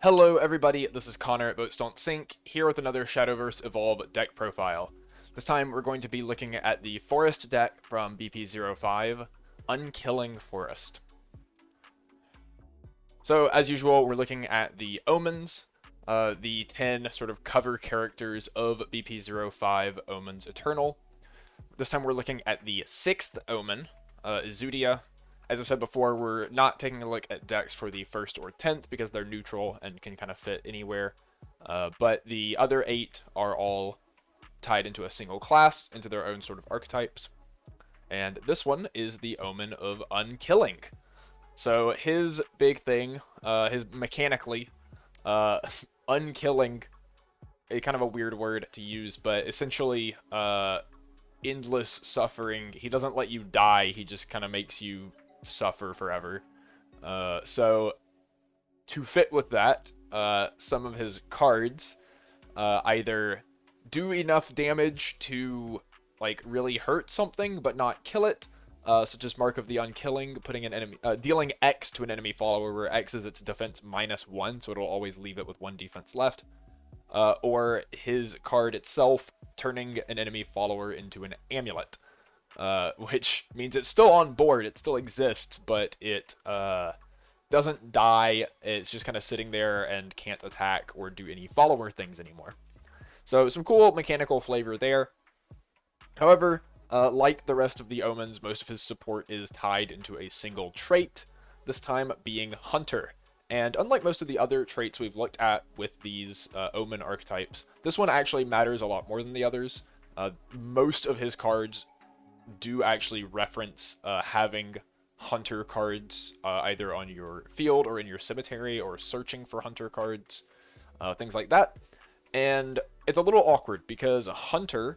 Hello everybody, this is Connor at BoatsDon'tSink, here with another Shadowverse Evolve deck profile. This time we're going to be looking at the Forest deck from BP05, Unkilling Forest. So as usual, we're looking at the Omens, the 10 sort of cover characters of BP05, Omens Eternal. This time we're looking at the 6th Omen, Izudia. As I've said before, we're not taking a look at decks for the 1st or 10th because they're neutral and can kind of fit anywhere. But the other 8 are all tied into a single class, into their own sort of archetypes. And this one is the Omen of Unkilling. So his big thing, his mechanically, unkilling, a kind of a weird word to use, but essentially endless suffering. He doesn't let you die, he just kind of makes you suffer forever. So to fit with that, some of his cards either do enough damage to like really hurt something but not kill it, such as Mark of the Unkilling, putting an enemy dealing X to an enemy follower where X is its defense -1, so it'll always leave it with 1 defense left. Or his card itself turning an enemy follower into an amulet. Which means it's still on board, it still exists, but it doesn't die. It's just kind of sitting there and can't attack or do any follower things anymore. So some cool mechanical flavor there. However, like the rest of the Omens, most of his support is tied into a single trait, this time being Hunter. And unlike most of the other traits we've looked at with these Omen archetypes, this one actually matters a lot more than the others. Most of his cards do actually reference having hunter cards either on your field or in your cemetery, or searching for hunter cards, things like that. And it's a little awkward because hunter,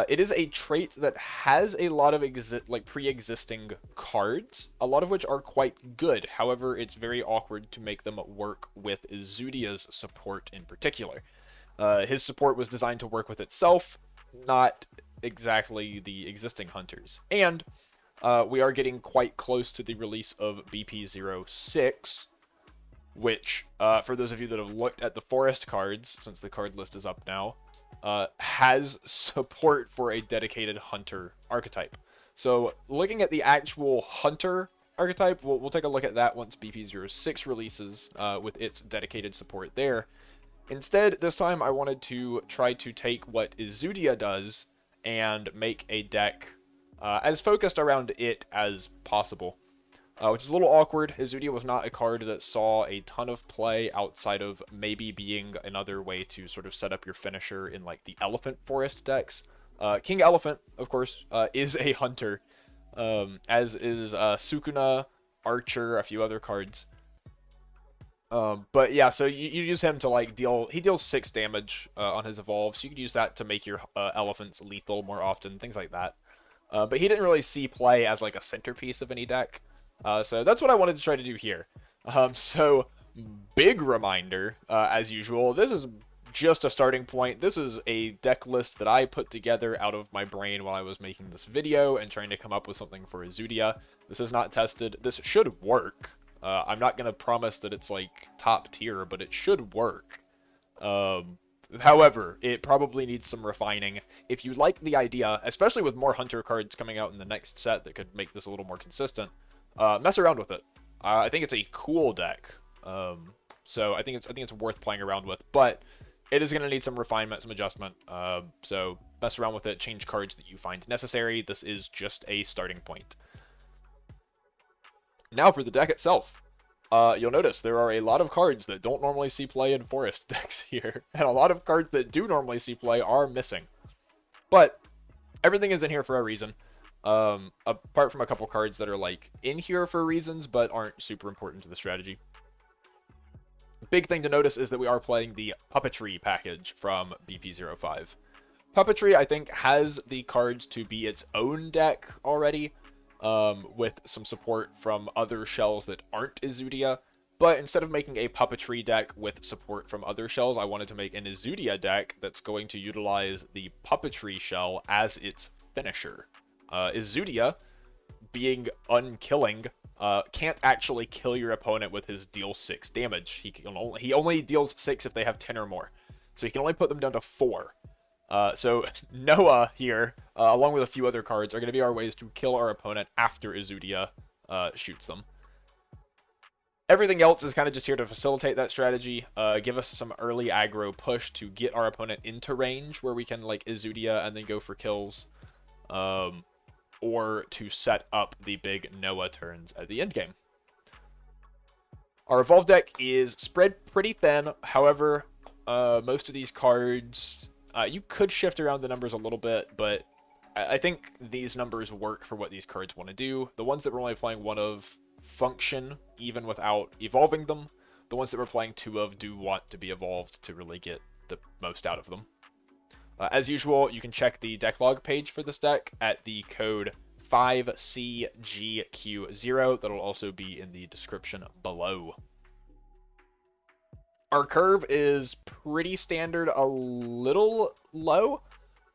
it is a trait that has a lot of pre-existing cards, a lot of which are quite good. However, it's very awkward to make them work with Izudia's support in particular. His support was designed to work with itself, not exactly the existing hunters. And we are getting quite close to the release of BP06, which, for those of you that have looked at the Forest cards, since the card list is up now, has support for a dedicated hunter archetype. So looking at the actual hunter archetype, we'll take a look at that once BP06 releases with its dedicated support there. Instead, this time I wanted to try to take what Izudia does and make a deck as focused around it as possible. Which is a little awkward. Izudia was not a card that saw a ton of play outside of maybe being another way to sort of set up your finisher in like the Elephant Forest decks. King Elephant, of course, is a hunter, as is Sukuna, Archer, a few other cards. But yeah, so you use him to like he deals 6 damage on his evolve, so you could use that to make your elephants lethal more often, things like that. But he didn't really see play as like a centerpiece of any deck. So that's what I wanted to try to do here. So big reminder, as usual, this is just a starting point. This is a deck list that I put together out of my brain while I was making this video and trying to come up with something for Izudia. This is not tested. This should work. I'm not going to promise that it's like top tier, but it should work. However, it probably needs some refining. If you like the idea, especially with more hunter cards coming out in the next set that could make this a little more consistent, mess around with it. I think it's a cool deck. So I think it's worth playing around with, but it is going to need some refinement, some adjustment. So mess around with it, change cards that you find necessary. This is just a starting point. Now for the deck itself. You'll notice there are a lot of cards that don't normally see play in Forest decks here, and a lot of cards that do normally see play are missing. But everything is in here for a reason, apart from a couple cards that are like in here for reasons but aren't super important to the strategy. Big thing to notice is that we are playing the Puppetry package from BP05. Puppetry, I think, has the cards to be its own deck already, with some support from other shells that aren't Izudia. But instead of making a Puppetry deck with support from other shells, I wanted to make an Izudia deck that's going to utilize the Puppetry shell as its finisher. Izudia, being unkilling, can't actually kill your opponent with his deal 6 damage. He only deals 6 if they have 10 or more. So he can only put them down to 4. So Noah here, along with a few other cards, are going to be our ways to kill our opponent after Izudia shoots them. Everything else is kind of just here to facilitate that strategy, give us some early aggro push to get our opponent into range where we can like Izudia and then go for kills, or to set up the big Noah turns at the end game. Our Evolve deck is spread pretty thin, however, most of these cards, you could shift around the numbers a little bit, but I think these numbers work for what these cards want to do. The ones that we're only playing 1 of function even without evolving them. The ones that we're playing 2 of do want to be evolved to really get the most out of them. As usual, you can check the deck log page for this deck at the code 5CGQ0. That'll also be in the description below. Our curve is pretty standard, a little low.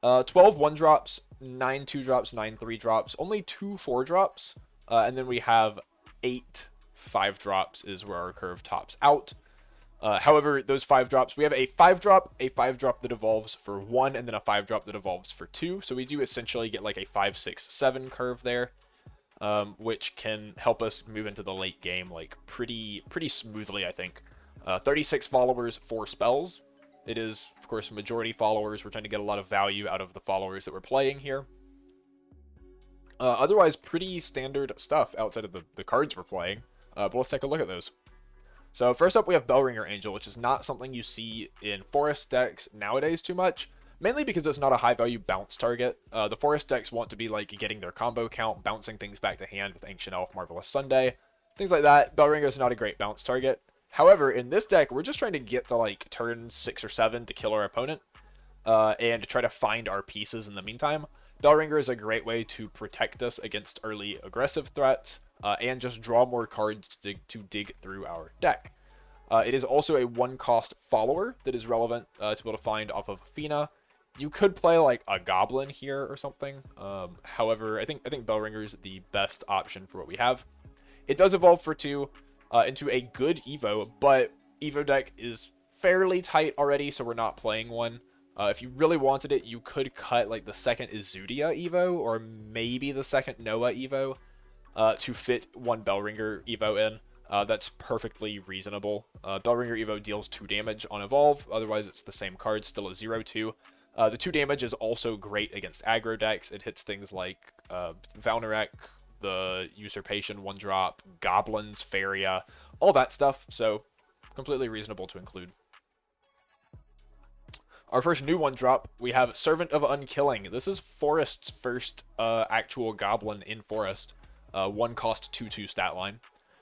12 1-drops, 9 2-drops, 9 3-drops, only 2 4-drops, and then we have 8 5-drops is where our curve tops out. However, those 5-drops, we have a 5-drop, a 5-drop that evolves for 1, and then a 5-drop that evolves for 2. So we do essentially get like a 5, 6, 7 curve there, which can help us move into the late game like pretty smoothly, I think. 36 followers, 4 spells. It is, of course, majority followers. We're trying to get a lot of value out of the followers that we're playing here. Otherwise, pretty standard stuff outside of the cards we're playing. But let's take a look at those. So first up, we have Bellringer Angel, which is not something you see in Forest decks nowadays too much, mainly because it's not a high-value bounce target. The Forest decks want to be like getting their combo count, bouncing things back to hand with Ancient Elf, Marvelous Sunday, things like that. Bellringer is not a great bounce target. However, in this deck, we're just trying to get to like turn 6 or 7 to kill our opponent, and to try to find our pieces in the meantime. Bellringer is a great way to protect us against early aggressive threats, and just draw more cards to dig through our deck. It is also a 1-cost follower that is relevant to be able to find off of Fina. You could play like a Goblin here or something. However, I think Bellringer is the best option for what we have. It does evolve for 2 into a good Evo, but Evo deck is fairly tight already, so we're not playing one. If you really wanted it, you could cut like the second Izudia Evo or maybe the second Noah Evo to fit one Bellringer Evo in. That's perfectly reasonable. Bellringer Evo deals 2 damage on Evolve, otherwise it's the same card, still a 0-2. The 2 damage is also great against aggro decks. It hits things like Valnarek, the Usurpation 1-drop, Goblins, Faria, all that stuff, so completely reasonable to include. Our first new 1-drop, we have Servant of Unkilling. This is Forest's first actual Goblin in Forest. 1-cost 2-2 stat line.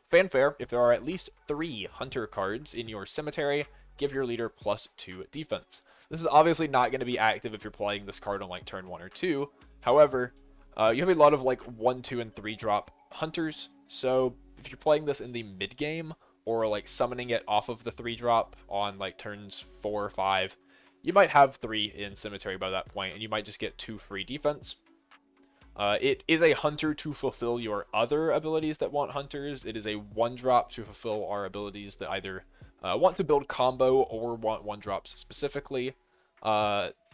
Fanfare, if there are at least 3 Hunter cards in your cemetery, give your leader +2 defense. This is obviously not going to be active if you're playing this card on like turn 1 or 2. However, you have a lot of like 1, 2, and 3-drop Hunters, so if you're playing this in the mid-game, or like summoning it off of the 3-drop on like turns 4 or 5, you might have 3 in Cemetery by that point, and you might just get 2 free defense. It is a Hunter to fulfill your other abilities that want Hunters. It is a 1-drop to fulfill our abilities that either want to build combo or want 1-drops specifically.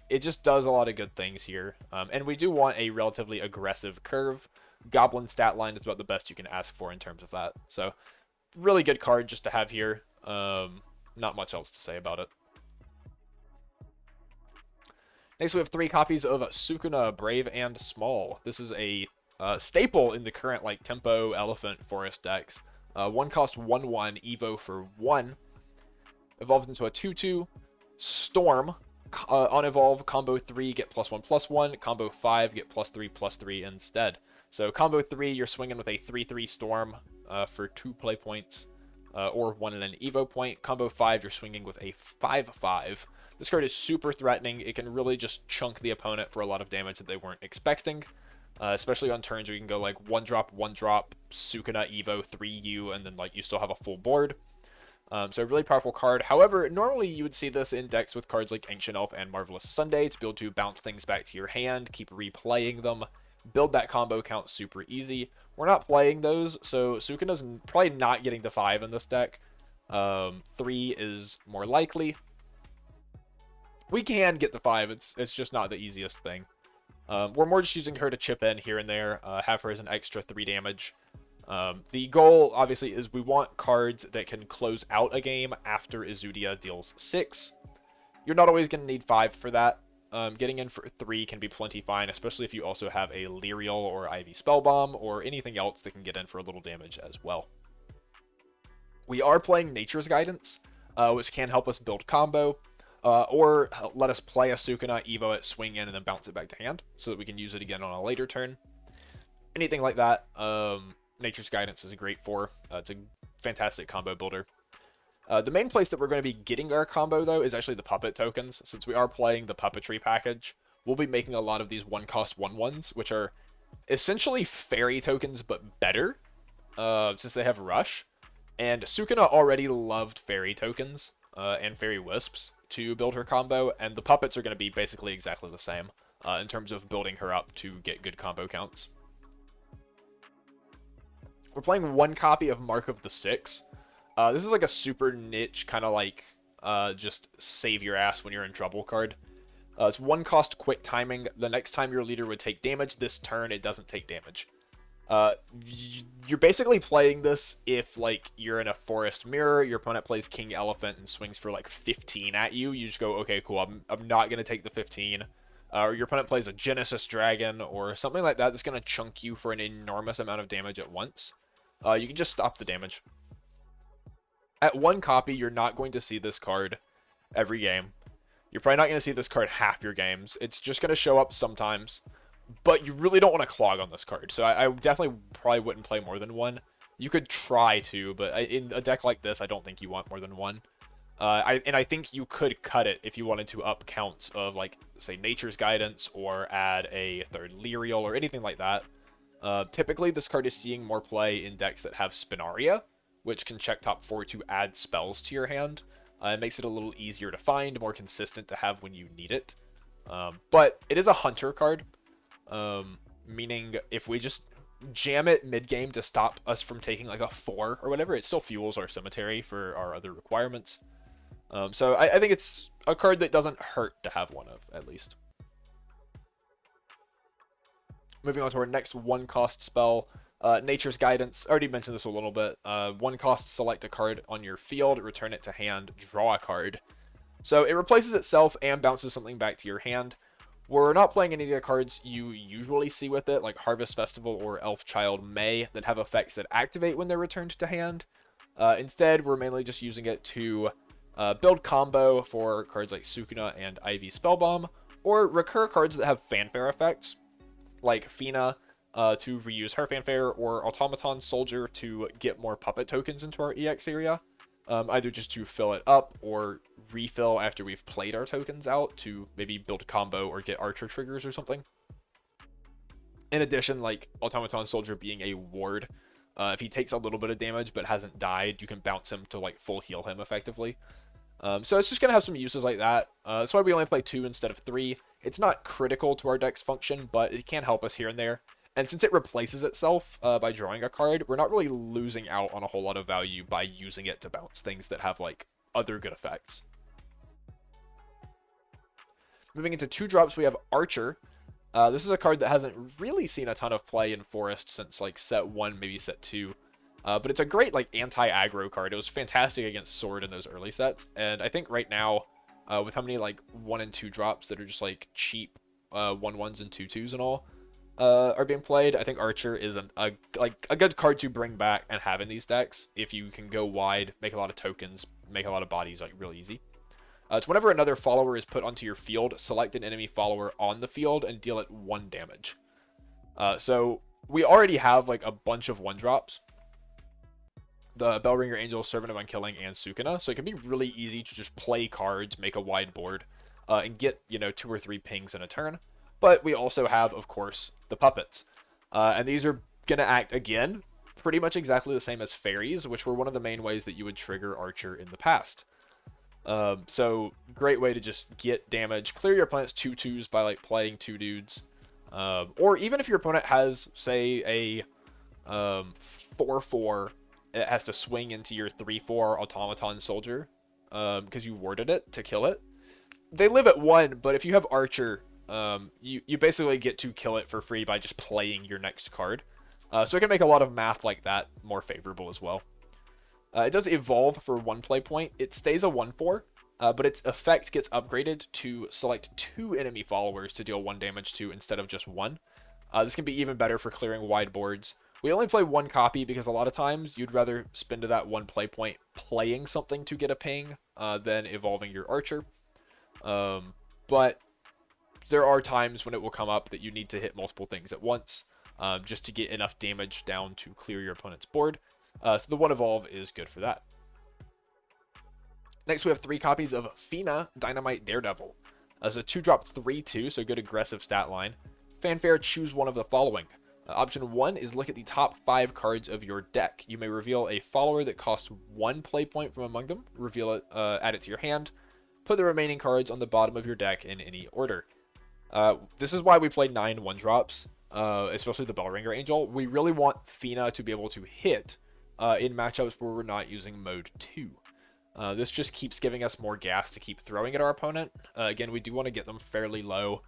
It just does a lot of good things here. And we do want a relatively aggressive curve. Goblin stat line is about the best you can ask for in terms of that. So, really good card just to have here. Not much else to say about it. Next, we have 3 copies of Sukuna, Brave and Small. This is a staple in the current like Tempo, Elephant, Forest decks. 1-cost 1/1, Evo for 1. Evolved into a 2/2. Storm. On Evolve, combo 3, get +1/+1. Combo 5, get +3/+3 instead. So combo 3, you're swinging with a 3/3 Storm for 2 play points, or 1 and an Evo point. Combo 5, you're swinging with a 5/5. This card is super threatening. It can really just chunk the opponent for a lot of damage that they weren't expecting, especially on turns where you can go like 1-drop, 1-drop, Sukuna, Evo, 3U, and then like you still have a full board. So a really powerful card. However, normally you would see this in decks with cards like Ancient Elf and Marvelous Sunday to be able to bounce things back to your hand, keep replaying them, build that combo count super easy. We're not playing those, so Sukuna's probably not getting the 5 in this deck. 3 is more likely. We can get the 5, it's just not the easiest thing. We're more just using her to chip in here and there, have her as an extra 3 damage. The goal, obviously, is we want cards that can close out a game after Izudia deals 6. You're not always going to need 5 for that. Getting in for 3 can be plenty fine, especially if you also have a Lyrial or Ivy Spellbomb or anything else that can get in for a little damage as well. We are playing Nature's Guidance, which can help us build combo, or let us play a Sukuna, Evo it, swing in, and then bounce it back to hand, so that we can use it again on a later turn. Anything like that, Nature's Guidance is great for. It's a fantastic combo builder. The main place that we're going to be getting our combo, though, is actually the puppet tokens. Since we are playing the puppetry package, we'll be making a lot of these 1-cost 1/1s, which are essentially fairy tokens, but better, since they have Rush. And Sukuna already loved fairy tokens and fairy wisps to build her combo, and the puppets are going to be basically exactly the same in terms of building her up to get good combo counts. We're playing 1 copy of Mark of the Six. This is like a super niche, kind of like just save your ass when you're in trouble card. It's 1 cost quick timing. The next time your leader would take damage, this turn it doesn't take damage. You're basically playing this if like you're in a forest mirror, your opponent plays King Elephant and swings for like 15 at you. You just go, okay, cool, I'm not going to take the 15. Or your opponent plays a Genesis Dragon or something like that that's going to chunk you for an enormous amount of damage at once. You can just stop the damage. At 1 copy, you're not going to see this card every game. You're probably not going to see this card half your games. It's just going to show up sometimes. But you really don't want to clog on this card. So I definitely probably wouldn't play more than 1. You could try to, but in a deck like this, I don't think you want more than 1. I think you could cut it if you wanted to up counts of, like, say, Nature's Guidance or add a 3rd Lyrial or anything like that. Typically, this card is seeing more play in decks that have Spinaria, which can check top 4 to add spells to your hand. It makes it a little easier to find, more consistent to have when you need it. But it is a hunter card, meaning if we just jam it mid-game to stop us from taking like a 4 or whatever, it still fuels our cemetery for our other requirements. So I think it's a card that doesn't hurt to have one of, at least. Moving on to our next 1-cost spell, Nature's Guidance. I already mentioned this a little bit. 1 cost, select a card on your field, return it to hand, draw a card. So it replaces itself and bounces something back to your hand. We're not playing any of the cards you usually see with it, like Harvest Festival or Elf Child May, that have effects that activate when they're returned to hand. Instead, we're mainly just using it to build combo for cards like Sukuna and Ivy Spellbomb, or recur cards that have fanfare effects, like Fina, to reuse her fanfare, or Automaton Soldier to get more puppet tokens into our EX area, either just to fill it up or refill after we've played our tokens out to maybe build a combo or get archer triggers or something. In addition, like Automaton Soldier being a ward, if he takes a little bit of damage but hasn't died, you can bounce him to like full heal him effectively. So it's just going to have some uses like that. That's why we only play 2 instead of 3. It's not critical to our deck's function, but it can help us here and there. And since it replaces itself by drawing a card, we're not really losing out on a whole lot of value by using it to bounce things that have like other good effects. Moving into 2 drops, we have Archer. This is a card that hasn't really seen a ton of play in Forest since like set 1, maybe set 2. But it's a great like anti-aggro card. It was fantastic against Sword in those early sets. And I think right now, with how many like 1 and 2 drops that are just like cheap 1/1s and 2/2s and all are being played, I think Archer is a good card to bring back and have in these decks if you can go wide, make a lot of tokens, make a lot of bodies like real easy. It's whenever another follower is put onto your field, select an enemy follower on the field and deal it 1 damage. So we already have like a bunch of 1-drops. The Bellringer Angel, Servant of Unkilling, and Sukuna. So it can be really easy to just play cards, make a wide board, and get, 2 or 3 pings in a turn. But we also have, of course, the puppets. And these are going to act, again, pretty much exactly the same as fairies, which were one of the main ways that you would trigger Archer in the past. So great way to just get damage, clear your opponent's 2/2s by like playing 2 dudes. Or even if your opponent has, say, a 4/4. It has to swing into your 3/4 automaton soldier because you warded it to kill it. They live at 1, but if you have Archer, you basically get to kill it for free by just playing your next card. So it can make a lot of math like that more favorable as well. It does evolve for 1 play point. It stays a 1/4, but its effect gets upgraded to select 2 enemy followers to deal 1 damage to instead of just 1. This can be even better for clearing wide boards. We only play 1 copy because a lot of times you'd rather spend that 1 play point playing something to get a ping than evolving your Archer. But there are times when it will come up that you need to hit multiple things at once just to get enough damage down to clear your opponent's board. So the 1 evolve is good for that. Next, we have 3 copies of Fina, Dynamite Daredevil. As a 2-drop 3/2, so good aggressive stat line. Fanfare, choose one of the following. Option 1 is look at the top 5 cards of your deck. You may reveal a follower that costs 1 play point from among them. Reveal it, add it to your hand. Put the remaining cards on the bottom of your deck in any order. This is why we played 9 1-drops, especially the Bellringer Angel. We really want Fina to be able to hit in matchups where we're not using mode 2. This just keeps giving us more gas to keep throwing at our opponent. Again, we do want to get them fairly low.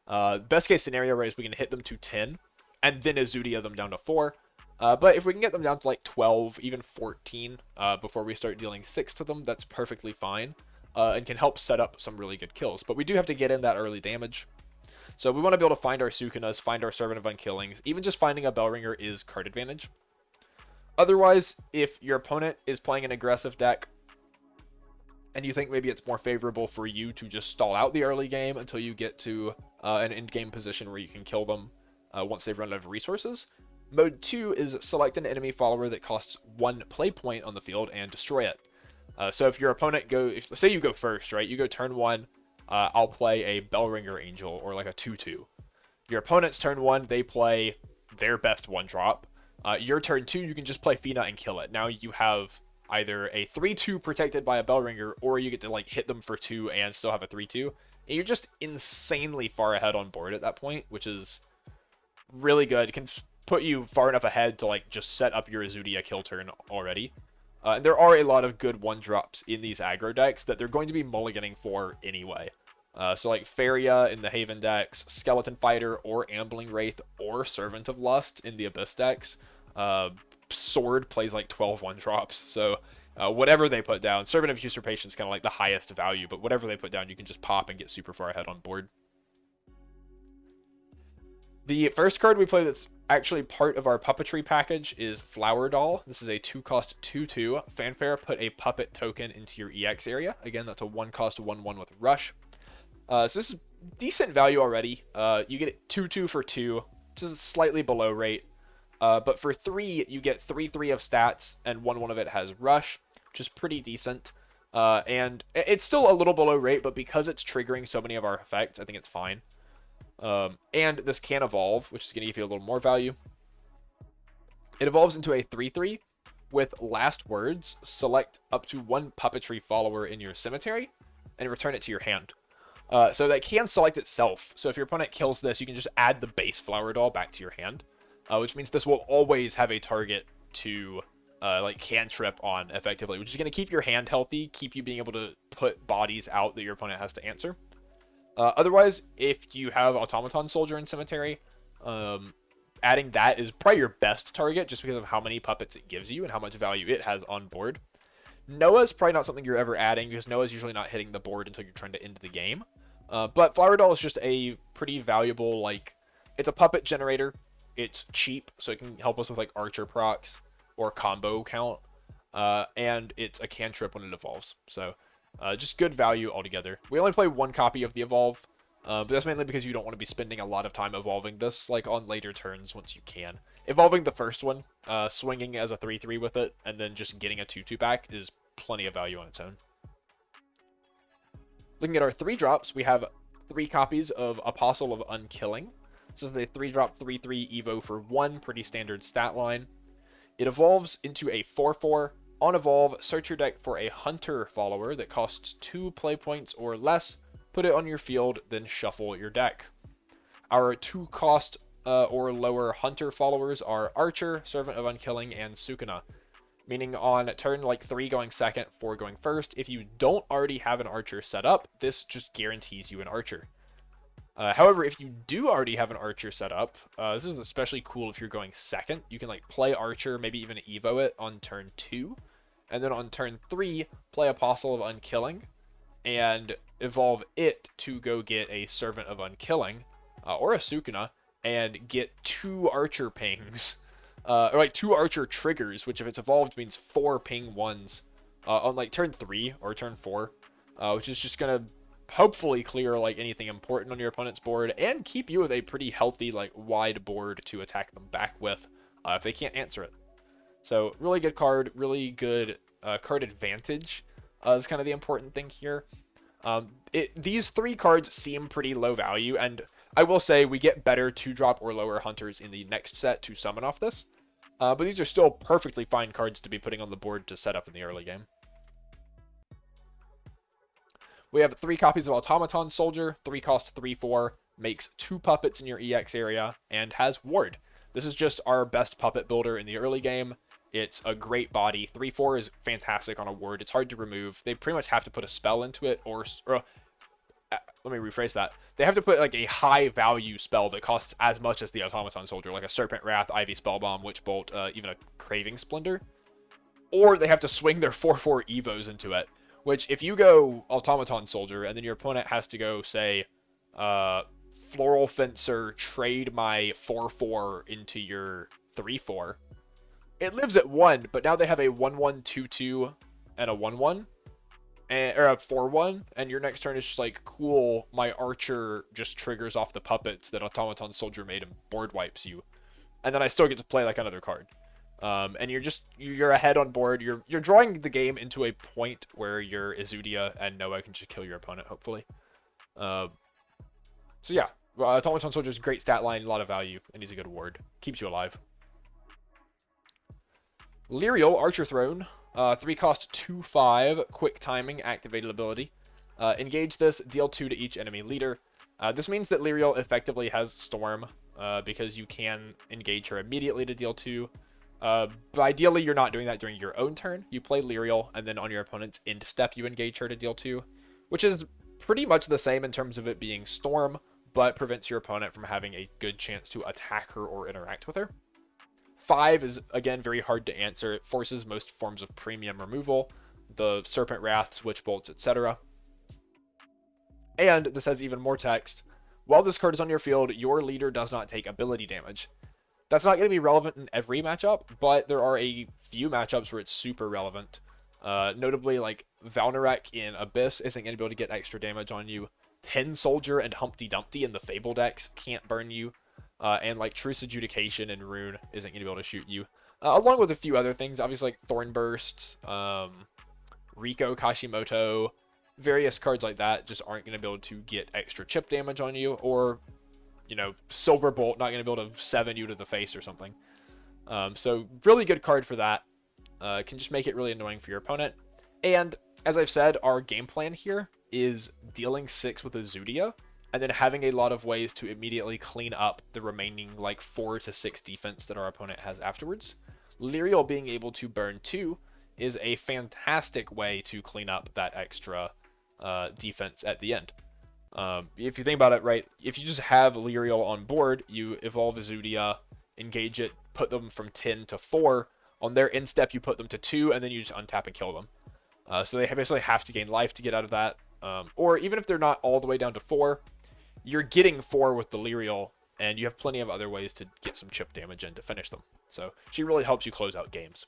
Best case scenario, right, is we can hit them to 10 and then Izudia them down to 4. But if we can get them down to like 12, even 14 before we start dealing 6 to them, that's perfectly fine and can help set up some really good kills. But we do have to get in that early damage. So we want to be able to find our Sukunas, find our Servant of Unkillings. Even just finding a Bellringer is card advantage. Otherwise, if your opponent is playing an aggressive deck and you think maybe it's more favorable for you to just stall out the early game until you get to an end-game position where you can kill them once they've run out of resources, Mode 2 is select an enemy follower that costs 1 play point on the field and destroy it. So if your opponent say you go first, right? You go turn 1, I'll play a Bellringer Angel or like a 2/2. Your opponent's turn 1, they play their best 1-drop. Your turn 2, you can just play Fina and kill it. Now you have either a 3/2 protected by a Bellringer, or you get to like hit them for 2 and still have a 3/2. And you're just insanely far ahead on board at that point, which is really good. It can put you far enough ahead to like just set up your Izudia kill turn already. And there are a lot of good 1-drops in these aggro decks that they're going to be mulliganing for anyway. So like Faria in the Haven decks, Skeleton Fighter or Ambling Wraith or Servant of Lust in the Abyss decks. Sword plays like 12 1-drops, so whatever they put down, Servant of Usurpation is kind of like the highest value, but whatever they put down, you can just pop and get super far ahead on board. The first card we play that's actually part of our puppetry package is Flower Doll. This is a 2-cost 2/2. Fanfare, put a puppet token into your EX area. Again, that's a 1-cost 1/1 with Rush. So this is decent value already. You get 2/2 for 2, which is slightly below rate. But for 3, you get 3/3 of stats, and 1/1 of it has Rush, which is pretty decent. And it's still a little below rate, but because it's triggering so many of our effects, I think it's fine. And this can evolve, which is going to give you a little more value. It evolves into a 3/3 with Last Words. Select up to 1 puppetry follower in your cemetery and return it to your hand. So that can select itself. So if your opponent kills this, you can just add the base Flower Doll back to your hand. Which means this will always have a target to like cantrip on effectively, which is going to keep your hand healthy, keep you being able to put bodies out that your opponent has to answer. Otherwise, if you have Automaton Soldier in Cemetery, adding that is probably your best target just because of how many puppets it gives you and how much value it has on board. Noah's probably not something you're ever adding because Noah's usually not hitting the board until you're trying to end the game. But Flower Doll is just a pretty valuable, like, it's a puppet generator. It's cheap, so it can help us with like Archer procs or combo count. And it's a cantrip when it evolves. So just good value altogether. We only play 1 copy of the evolve, but that's mainly because you don't want to be spending a lot of time evolving this like on later turns once you can. Evolving the first one, swinging as a 3/3 with it, and then just getting a 2/2 back is plenty of value on its own. Looking at our 3-drops, we have 3 copies of Apostle of Unkilling. This is the 3-drop 3/3 Evo for 1, pretty standard stat line. It evolves into a 4/4. On evolve, search your deck for a Hunter follower that costs 2 play points or less. Put it on your field, then shuffle your deck. Our 2-cost or lower hunter followers are Archer, Servant of Unkilling, and Sukuna. Meaning on turn like 3 going second, 4 going first, if you don't already have an Archer set up, this just guarantees you an Archer. However, if you do already have an Archer set up, this is especially cool if you're going second. You can like play Archer, maybe even Evo it on turn 2. And then on turn 3, play Apostle of Unkilling and evolve it to go get a Servant of Unkilling or a Sukuna and get 2 Archer pings. Or like 2 Archer triggers, which if it's evolved means 4 ping ones on like turn 3 or turn 4, which is just going to hopefully clear like anything important on your opponent's board and keep you with a pretty healthy like wide board to attack them back with if they can't answer it. So really good card, really good card advantage is kind of the important thing here. These 3 cards seem pretty low value, and I will say we get better 2-drop or lower hunters in the next set to summon off this. But these are still perfectly fine cards to be putting on the board to set up in the early game. We have 3 copies of Automaton Soldier, 3 cost 3/4, makes 2 puppets in your EX area, and has Ward. This is just our best puppet builder in the early game. It's a great body. 3/4 is fantastic on a Ward. It's hard to remove. They pretty much have to put a spell into it, or let me rephrase that. They have to put like a high value spell that costs as much as the Automaton Soldier, like a Serpent Wrath, Ivy Spellbomb, Witch Bolt, even a Craving Splendor. Or they have to swing their 4/4 Evos into it, which if you go Automaton Soldier and then your opponent has to go, say, Floral Fencer, trade my 4/4 into your 3/4, it lives at 1, but now they have a 1/1/2/2 and a 1/1. Or a 4/1, and your next turn is just like, cool, my Archer just triggers off the puppets that Automaton Soldier made and board wipes you. And then I still get to play like another card. And you're ahead on board. You're drawing the game into a point where your Izudia and Noah can just kill your opponent, hopefully. So yeah, Automaton Soldier is a great stat line, a lot of value, and he's a good ward. Keeps you alive. Lyriel, Archer Throne. 3 cost 2/5, quick timing, activated ability. Engage this, deal 2 to each enemy leader. This means that Lyriel effectively has Storm, because you can engage her immediately to deal 2. But ideally, you're not doing that during your own turn. You play Lyriel, and then on your opponent's end step, you engage her to deal 2, which is pretty much the same in terms of it being Storm, but prevents your opponent from having a good chance to attack her or interact with her. 5 is, again, very hard to answer. It forces most forms of premium removal, the Serpent Wraths, Witch Bolts, etc. And this has even more text. While this card is on your field, your leader does not take ability damage. That's not going to be relevant in every matchup, but there are a few matchups where it's super relevant. Notably, like, Valnarek in Abyss isn't going to be able to get extra damage on you. Tin Soldier and Humpty Dumpty in the Fable decks can't burn you. And like Truce Adjudication and Rune isn't going to be able to shoot you. Along with a few other things, obviously like Thornburst, Riko Kashimoto, various cards like that just aren't going to be able to get extra chip damage on you. Or, you know, Silver Bolt not going to be able to 7 you to the face or something. So really good card for that. Can just make it really annoying for your opponent. And as I've said, our game plan here is dealing 6 with Izudia, and then having a lot of ways to immediately clean up the remaining like 4 to 6 defense that our opponent has afterwards. Lyriel being able to burn 2 is a fantastic way to clean up that extra defense at the end. If you think about it, right, if you just have Lyriel on board, you evolve Izudia, engage it, put them from 10 to 4. On their end step, you put them to 2, and then you just untap and kill them. So they basically have to gain life to get out of that. Or even if they're not all the way down to 4, you're getting 4 with the Lyriel, and you have plenty of other ways to get some chip damage in to finish them. So she really helps you close out games.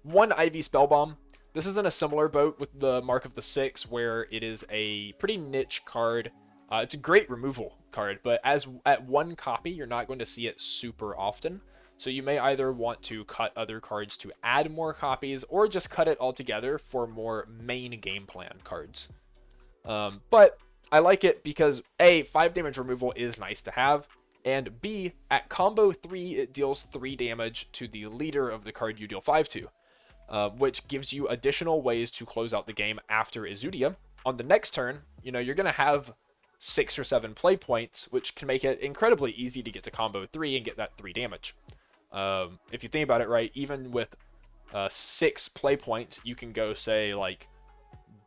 1 Ivy Spellbomb. This is in a similar boat with the Mark of the Six, where it is a pretty niche card. It's a great removal card, but at 1 copy, you're not going to see it super often. So you may either want to cut other cards to add more copies, or just cut it altogether for more main game plan cards. But I like it because A, 5 damage removal is nice to have, and B, at combo 3, it deals 3 damage to the leader of the card you deal 5 to, which gives you additional ways to close out the game after Izudia. On the next turn, you know, you're going to have 6 or 7 play points, which can make it incredibly easy to get to combo 3 and get that 3 damage. If you think about it, right, even with 6 play points, you can go, say, like,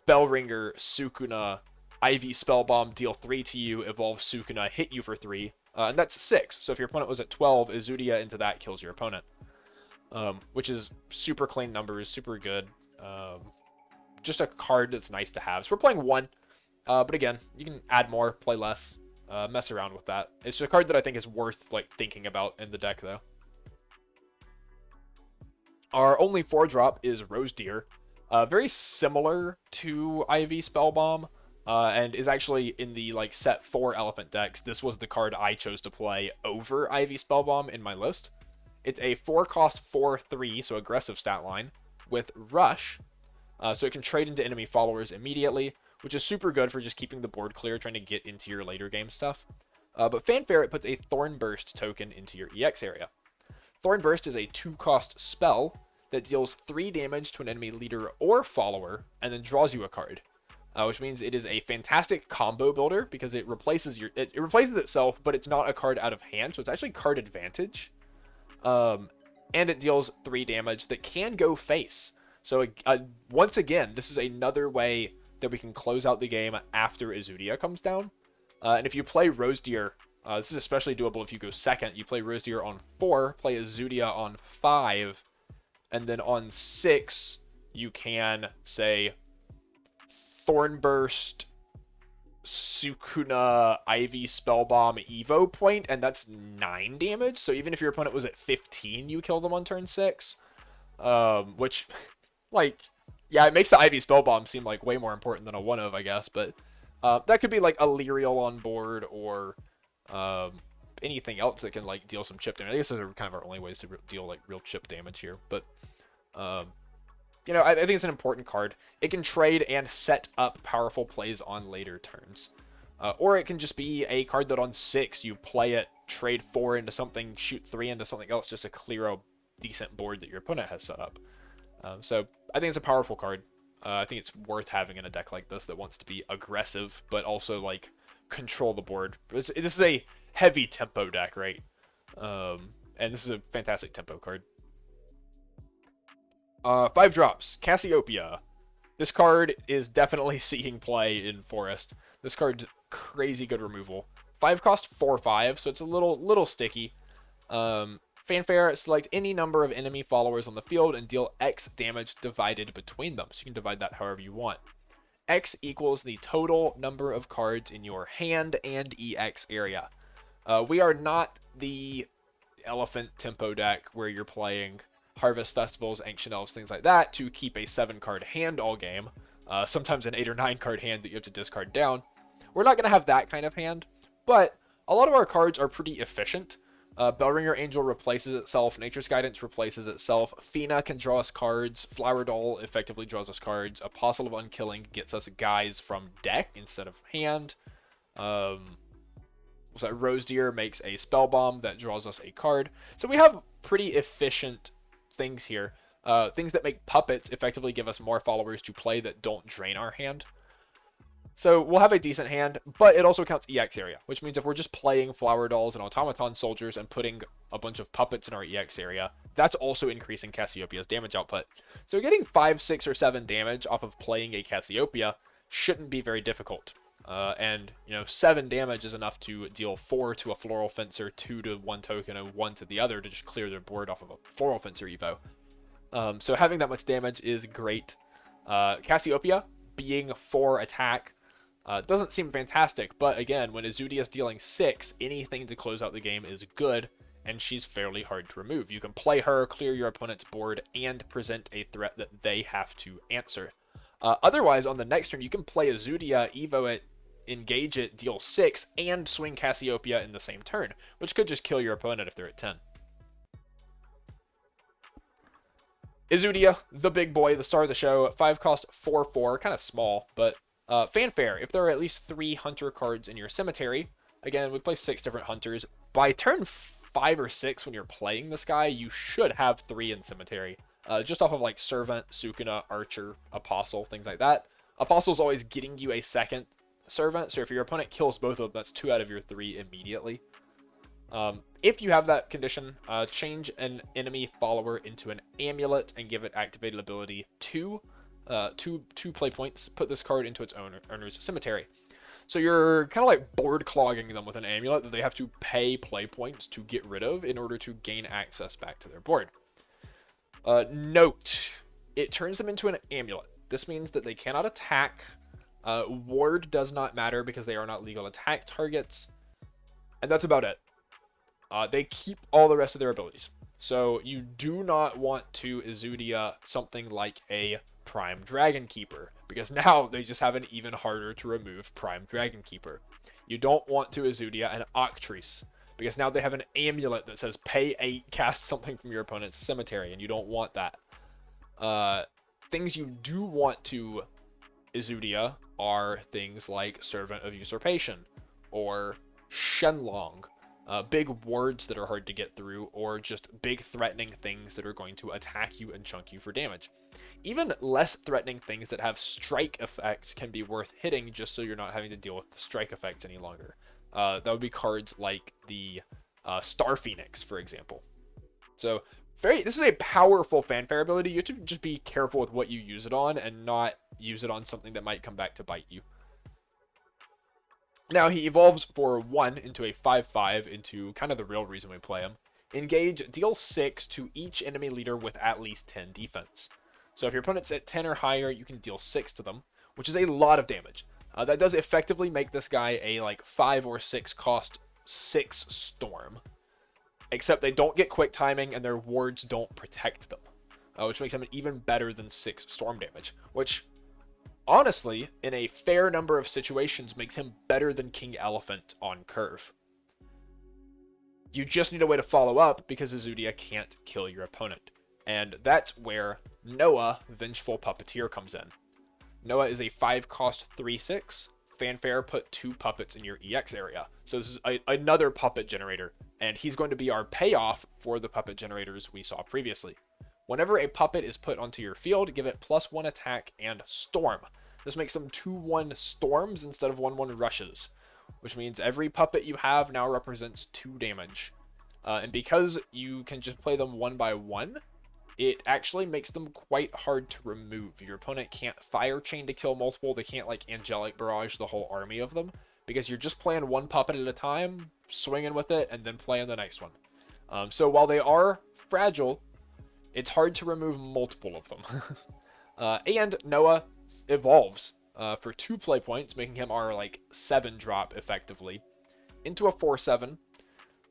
Bellringer, Sukuna, Ivy Spellbomb, deal 3 to you, evolve Sukuna, hit you for 3, and that's 6. So if your opponent was at 12, Izudia into that kills your opponent, which is super clean numbers, super good. Just a card that's nice to have. So we're playing 1, but again, you can add more, play less, mess around with that. It's a card that I think is worth like thinking about in the deck, though. Our only 4-drop is Rose Deer, very similar to Ivy Spellbomb, and is actually in the like set 4 Elephant decks. This was the card I chose to play over Ivy Spellbomb in my list. It's a 4-cost 4/3, so aggressive stat line, with Rush, so it can trade into enemy followers immediately, which is super good for just keeping the board clear, trying to get into your later game stuff. But Fanfare, it puts a Thornburst token into your EX area. Thornburst is a 2-cost spell that deals 3 damage to an enemy leader or follower, and then draws you a card. Which means it is a fantastic combo builder, because it replaces it replaces itself, but it's not a card out of hand, so it's actually card advantage. And it deals 3 damage that can go face. So once again, this is another way that we can close out the game after Izudia comes down. And if you play Rose Deer, this is especially doable if you go second. You play Rose Deer on 4, play Izudia on 5, and then on 6, you can say Thornburst, Sukuna, Ivy Spellbomb, Evo point, and that's 9 damage. So even if your opponent was at 15, you kill them on turn 6. Which, like, yeah, it makes the Ivy Spellbomb seem like way more important than a 1-of, I guess. But that could be like a Lyriel on board, or anything else that can like deal some chip damage. I guess those are kind of our only ways to deal like real chip damage here. But you know, I think it's an important card. It can trade and set up powerful plays on later turns. Or it can just be a card that on 6, you play it, trade 4 into something, shoot 3 into something else, just to clear a decent board that your opponent has set up. So I think it's a powerful card. I think it's worth having in a deck like this that wants to be aggressive, but also like control the board. This is a heavy tempo deck, right? And this is a fantastic tempo card. 5 drops, Cassiopeia. This card is definitely seeing play in Forest. This card's crazy good removal. 5 cost 4/5, so it's a little sticky. Fanfare, select any number of enemy followers on the field and deal X damage divided between them. So you can divide that however you want. X equals the total number of cards in your hand and EX area. We are not the Elephant tempo deck where you're playing Harvest Festivals, Ancient Elves, things like that, to keep a 7-card hand all game. Sometimes an 8 or 9-card hand that you have to discard down. We're not going to have that kind of hand, but a lot of our cards are pretty efficient. Bellringer Angel replaces itself, Nature's Guidance replaces itself, Fina can draw us cards, Flower Doll effectively draws us cards, Apostle of Unkilling gets us guys from deck instead of hand. So Rose Deer makes a Spell Bomb that draws us a card. So we have pretty efficient things here. Things that make puppets effectively give us more followers to play that don't drain our hand. So we'll have a decent hand, but it also counts EX area, which means if we're just playing Flower Dolls and Automaton Soldiers and putting a bunch of puppets in our EX area, that's also increasing Cassiopeia's damage output. So getting 5, 6, or 7 damage off of playing a Cassiopeia shouldn't be very difficult. And, you know, 7 damage is enough to deal 4 to a Floral Fencer, 2 to one token, and 1 to the other to just clear their board off of a Floral Fencer Evo. So having that much damage is great. Cassiopeia, being 4 attack, doesn't seem fantastic, but again, when Izudia is dealing 6, anything to close out the game is good, and she's fairly hard to remove. You can play her, clear your opponent's board, and present a threat that they have to answer. Otherwise, on the next turn, you can play Izudia, Evo it, engage it, deal 6, and swing Cassiopeia in the same turn, which could just kill your opponent if they're at 10. Izudia, the big boy, the star of the show, 5 cost 4/4, kind of small, but Fanfare, if there are at least 3 hunter cards in your cemetery, again, we play 6 different hunters. By turn 5 or 6, when you're playing this guy, you should have 3 in cemetery. Just off of like Servant, Sukuna, Archer, Apostle, things like that. Apostle's always getting you a second servant. So if your opponent kills both of them, that's 2 out of your 3 immediately. If you have that condition, change an enemy follower into an amulet and give it activated ability 2 play points. Put this card into its owner's cemetery. So you're kind of like board clogging them with an amulet that they have to pay play points to get rid of in order to gain access back to their board. Note, it turns them into an amulet. This means that they cannot attack. Ward does not matter because they are not legal attack targets. And that's about it. They keep all the rest of their abilities. So you do not want to Izudia something like a Prime Dragon Keeper, because now they just have an even harder to remove Prime Dragon Keeper. You don't want to Izudia an Octrice, because now they have an amulet that says pay 8, cast something from your opponent's cemetery, and you don't want that. Things you do want to Izudia are things like Servant of Usurpation, or Shenlong, big words that are hard to get through, or just big threatening things that are going to attack you and chunk you for damage. Even less threatening things that have strike effects can be worth hitting just so you're not having to deal with the strike effects any longer. That would be cards like the Star Phoenix, for example. So this is a powerful fanfare ability. You have to just be careful with what you use it on and not use it on something that might come back to bite you. Now he evolves for 1 into a 5/5 into kind of the real reason we play him. Engage, deal 6 to each enemy leader with at least 10 defense. So if your opponent's at 10 or higher, you can deal 6 to them, which is a lot of damage. That does effectively make this guy a like 5 or 6 cost 6 storm. Except they don't get quick timing and their wards don't protect them. Which makes them even better than 6 storm damage. Which, honestly, in a fair number of situations, makes him better than King Elephant on curve. You just need a way to follow up because Izudia can't kill your opponent. And that's where Noah, Vengeful Puppeteer, comes in. Noah is a 5 cost 3/6. Fanfare, put 2 puppets in your EX area. So this is another puppet generator, and he's going to be our payoff for the puppet generators we saw previously. Whenever a puppet is put onto your field, give it +1 attack and storm. This makes them 2/1 storms instead of 1/1 rushes, which means every puppet you have now represents 2 damage. And because you can just play them 1 by 1, it actually makes them quite hard to remove. Your opponent can't fire chain to kill multiple. They can't like angelic barrage the whole army of them, because you're just playing 1 puppet at a time, swinging with it, and then playing the next one. So while they are fragile, it's hard to remove multiple of them. And Noah evolves for 2 play points, making him our like 7 drop effectively, into a 4/7.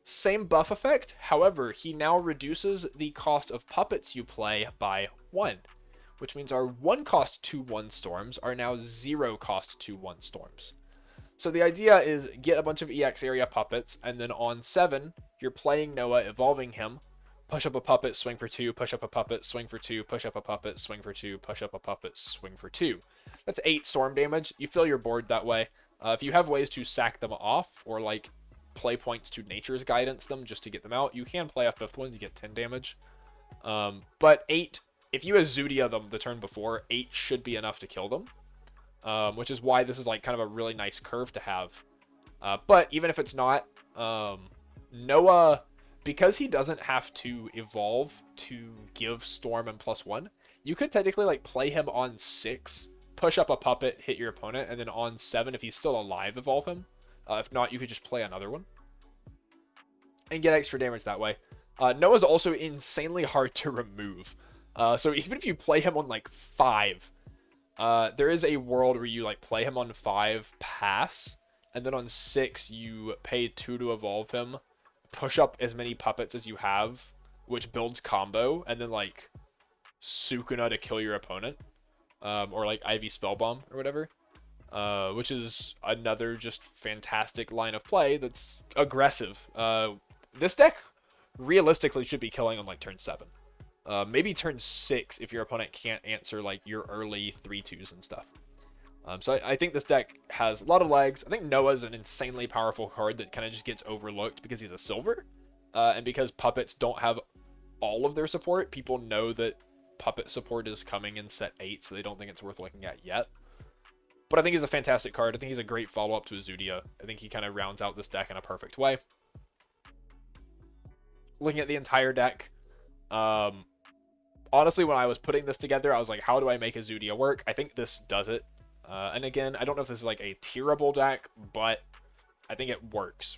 Same buff effect, however, he now reduces the cost of puppets you play by 1, which means our 1 cost 2/1 storms are now 0 cost 2/1 storms. So the idea is get a bunch of EX area puppets, and then on 7, you're playing Noah, evolving him, push up a puppet, swing for 2, push up a puppet, swing for 2, push up a puppet, swing for 2, push up a puppet, swing for 2. That's 8 storm damage. You fill your board that way. If you have ways to sack them off, or like play points to Nature's Guidance them just to get them out, you can play a 5th one to get 10 damage. But 8, if you Izudia them the turn before, 8 should be enough to kill them. Which is why this is like kind of a really nice curve to have. But even if it's not, Noah, because he doesn't have to evolve to give Storm and +1, you could technically like play him on 6, push up a puppet, hit your opponent, and then on 7, if he's still alive, evolve him. If not, you could just play another one and get extra damage that way. Noah's also insanely hard to remove. So even if you play him on like 5, there is a world where you like play him on 5, pass, and then on 6 you pay 2 to evolve him, push up as many puppets as you have, which builds combo, and then like Sukuna to kill your opponent, or like Ivy Spellbomb or whatever. Which is another just fantastic line of play that's aggressive. This deck realistically should be killing on like turn 7. Maybe turn 6 if your opponent can't answer like your early 3/2s and stuff. So I think this deck has a lot of legs. I think Noah's an insanely powerful card that kind of just gets overlooked because he's a silver. And because puppets don't have all of their support, people know that puppet support is coming in set 8, so they don't think it's worth looking at yet. But I think he's a fantastic card. I think he's a great follow-up to Izudia. I think he kind of rounds out this deck in a perfect way. Looking at the entire deck, honestly, when I was putting this together, I was like, how do I make Izudia work? I think this does it. And again, I don't know if this is like a tierable deck, but I think it works.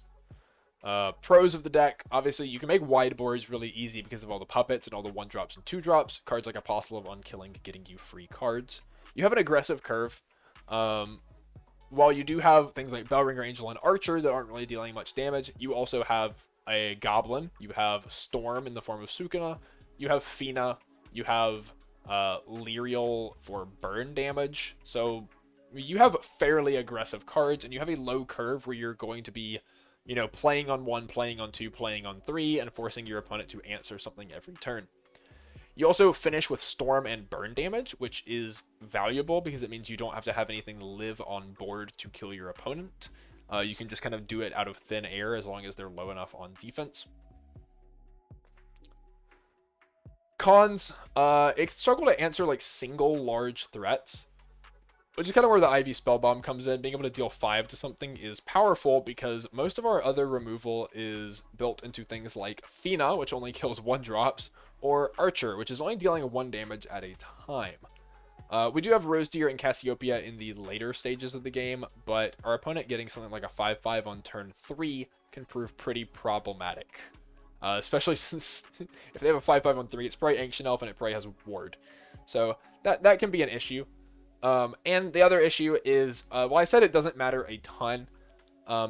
Pros of the deck, obviously, you can make wide boards really easy because of all the puppets and all the 1-drops and 2-drops. Cards like Apostle of Unkilling getting you free cards. You have an aggressive curve. While you do have things like Bellringer, Angel, and Archer that aren't really dealing much damage, you also have a Goblin. You have Storm in the form of Sukuna. You have Fina. You have Lyrial for burn damage. So you have fairly aggressive cards, and you have a low curve where you're going to be, you know, playing on 1, playing on 2, playing on 3, and forcing your opponent to answer something every turn. You also finish with Storm and burn damage, which is valuable because it means you don't have to have anything live on board to kill your opponent. You can just kind of do it out of thin air as long as they're low enough on defense. Cons, it struggle to answer like single large threats, which is kind of where the Ivy Spellbomb comes in. Being able to deal 5 to something is powerful because most of our other removal is built into things like Fina, which only kills 1-drops, or Archer, which is only dealing 1 damage at a time. We do have Rose Deer and Cassiopeia in the later stages of the game, but our opponent getting something like a 5/5 on turn 3 can prove pretty problematic. Especially since if they have a 5/5 on 3, it's probably Ancient Elf and it probably has Ward. So that can be an issue. And the other issue is, well, I said it doesn't matter a ton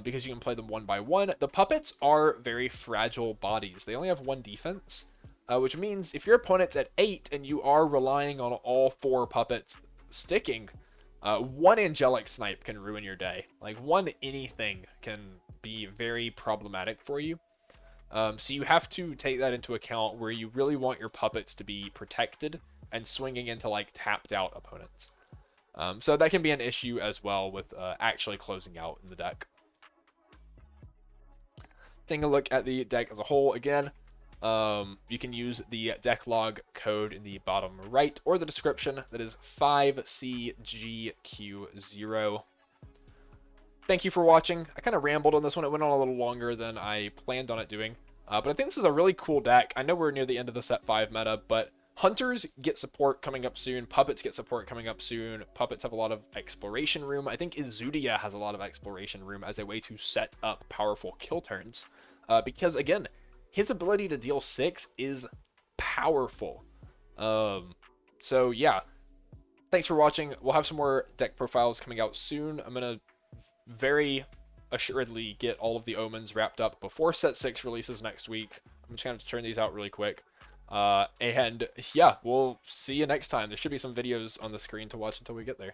because you can play them 1 by 1. The puppets are very fragile bodies. They only have 1 defense, which means if your opponent's at 8 and you are relying on all 4 puppets sticking, 1 Angelic Snipe can ruin your day. Like 1 anything can be very problematic for you. So you have to take that into account where you really want your puppets to be protected and swinging into like tapped out opponents. So that can be an issue as well with actually closing out in the deck. Taking a look at the deck as a whole again, you can use the deck log code in the bottom right or the description that is 5CGQ0. Thank you for watching. I kind of rambled on this one. It went on a little longer than I planned on it doing. But I think this is a really cool deck. I know we're near the end of the set 5 meta, but Hunters get support coming up soon. Puppets get support coming up soon. Puppets have a lot of exploration room. I think Izudia has a lot of exploration room as a way to set up powerful kill turns. Because, again, his ability to deal 6 is powerful. So, yeah. Thanks for watching. We'll have some more deck profiles coming out soon. I'm going to very assuredly get all of the Omens wrapped up before set 6 releases next week. I'm just going to have to turn these out really quick. And yeah, we'll see you next time. There should be some videos on the screen to watch until we get there.